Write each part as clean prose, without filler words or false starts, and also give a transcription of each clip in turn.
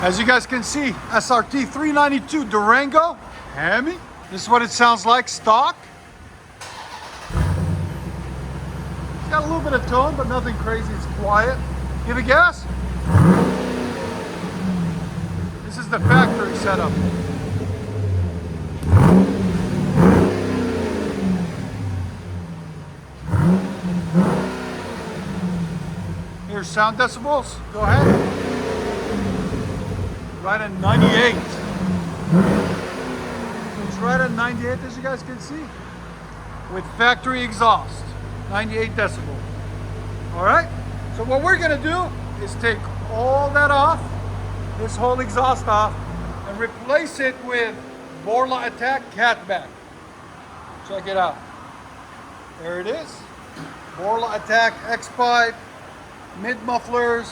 As you guys can see, SRT 392 Durango HEMI. This is what it sounds like stock. It's got a little bit of tone, but nothing crazy. It's quiet. Give it gas. This is the factory setup. Here's sound decibels. Go ahead. Right at 98. It's right at 98, as you guys can see. With factory exhaust. 98 decibels. All right? So what we're gonna do is take all that off, this whole exhaust off, and replace it with Borla ATAK catback. Check it out. There it is. Borla ATAK X-pipe, mid mufflers,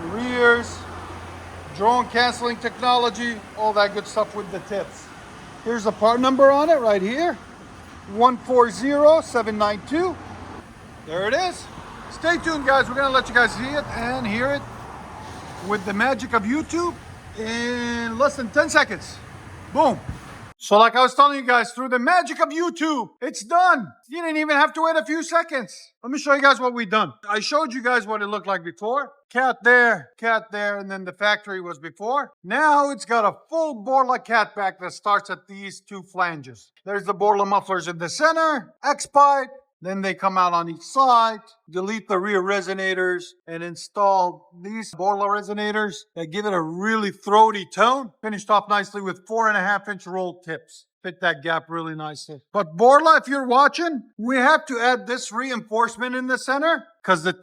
rears, drone canceling technology, all that good stuff with the tips. Here's the part number on it right here. 140792. There it is. Stay tuned, guys. We're gonna let you guys see it and hear it with the magic of YouTube in less than 10 seconds. Boom. So like I was telling you guys, through the magic of YouTube, it's done. You didn't even have to wait a few seconds. Let me show you guys what we've done. I showed you guys what it looked like before. Cat there, and then the factory was before. Now it's got a full Borla catback that starts at these two flanges. There's the Borla mufflers in the center, X-pipe. Then they come out on each side, delete the rear resonators, and install these Borla resonators that give it a really throaty tone. Finished off nicely with 4.5-inch rolled tips. Fit that gap really nicely. But Borla, if you're watching, we have to add this reinforcement in the center because the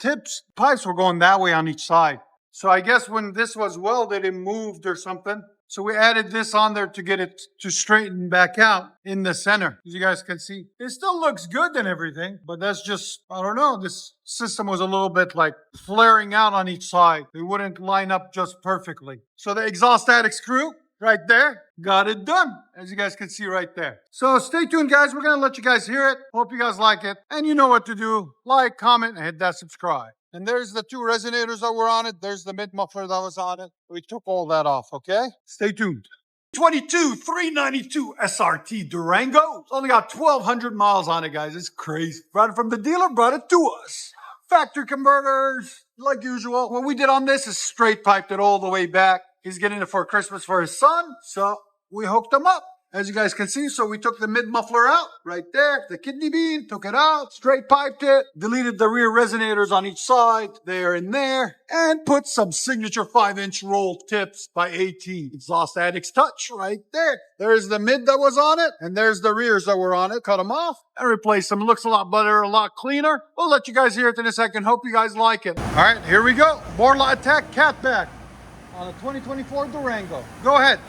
pipes were going that way on each side. So I guess when this was welded, it moved or something. So we added this on there to get it to straighten back out in the center. As you guys can see, it still looks good and everything, but that's just, I don't know, this system was a little bit like flaring out on each side. It wouldn't line up just perfectly. So the exhaust static screw right there got it done, as you guys can see right there. So stay tuned, guys. We're gonna let you guys hear it. Hope you guys like it. And you know what to do. Like, comment, and hit that subscribe. And there's the two resonators that were on it. There's the mid muffler that was on it. We took all that off, okay? Stay tuned. 392 SRT Durango. It's only got 1,200 miles on it, guys. It's crazy. Brought it from the dealer, brought it to us. Factory converters, like usual. What we did on this is straight piped it all the way back. He's getting it for Christmas for his son, so we hooked him up. As you guys can see, so we took the mid muffler out right there, the kidney bean, took it out, straight piped it, deleted the rear resonators on each side, there and there, and put some signature 5-inch rolled tips by AT. Exhaust Addicts Touch right there. There's the mid that was on it, and there's the rears that were on it. Cut them off and replace them. Looks a lot better, a lot cleaner. We'll let you guys hear it in a second. Hope you guys like it. All right, here we go. Borla ATAK catback on a 2024 Durango. Go ahead.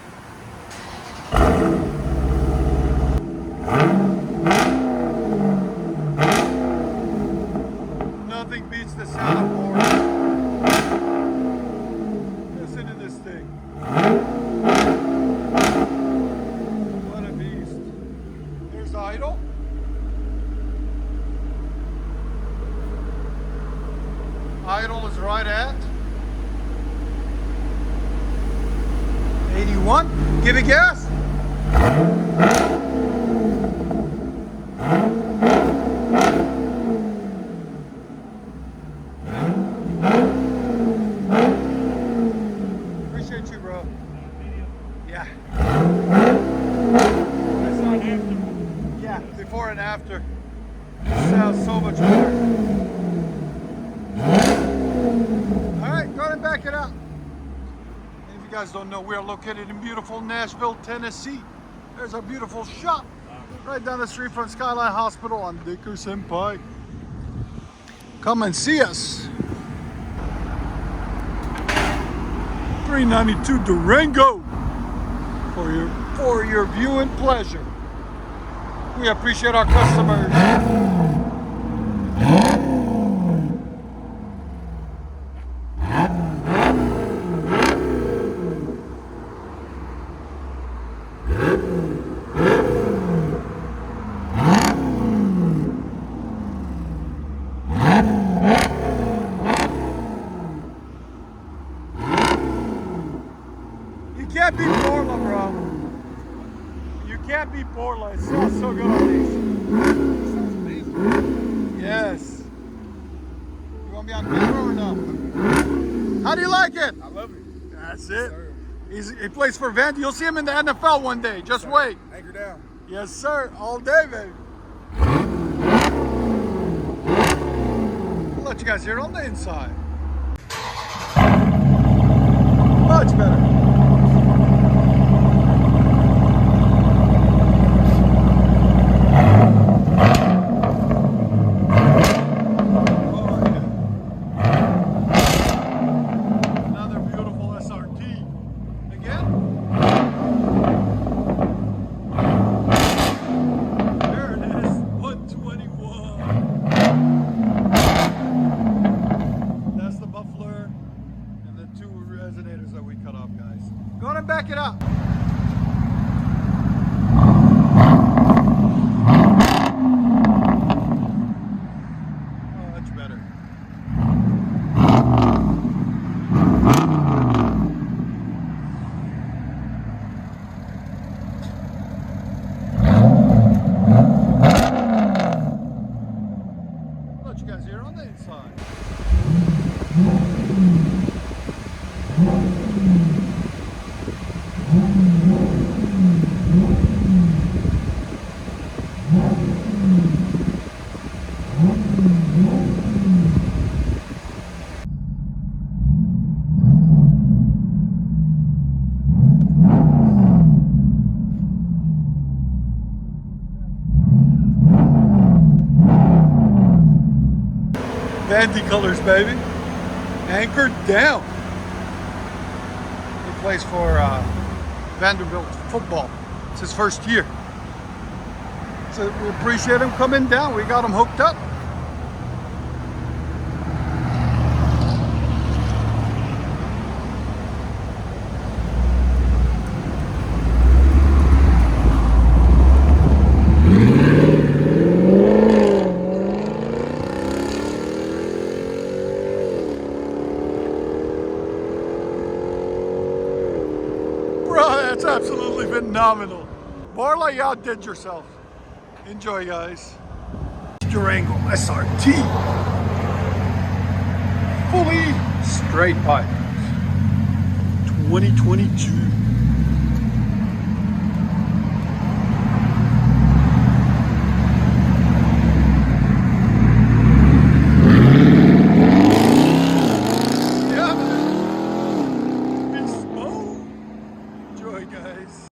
Nothing beats the sound of Borla. Listen to this thing. What a beast. There's idle. Idle is right at 81. Give it gas. Appreciate you, bro. Yeah. Yeah, before and after. Sounds so much better. All right, go ahead and back it up. If you guys don't know, we are located in beautiful Nashville, Tennessee. There's a beautiful shop right down the street from Skyline Hospital on Dickerson Pike. Come and see us. 392 Durango for your viewing pleasure. We appreciate our customers. can't beat Borla, bro. You can't beat Borla. It smells so good on these. Sounds amazing. Yes. You want to be on camera or no? How do you like it? I love it. That's Yes, it. sir. He plays for Van. You'll see him in the NFL one day. Just Sir. wait. Anchor down. Yes, sir. All day, baby. I'll let you guys hear it on the inside. Much better. Another beautiful SRT. Again. There it is. 121. That's the muffler and the two resonators that we cut off, guys. Go ahead and back it up. Oh, much better. Let you guys hear it on the inside. Vandy colors, baby. Anchored down. He plays for Vanderbilt football. It's his first year. So we appreciate him coming down. We got him hooked up. Bro, that's absolutely phenomenal. Borla, you outdid yourself. Enjoy, guys. Durango SRT. Fully straight pipe. 2022. Yeah, man. Big smoke. Enjoy, guys.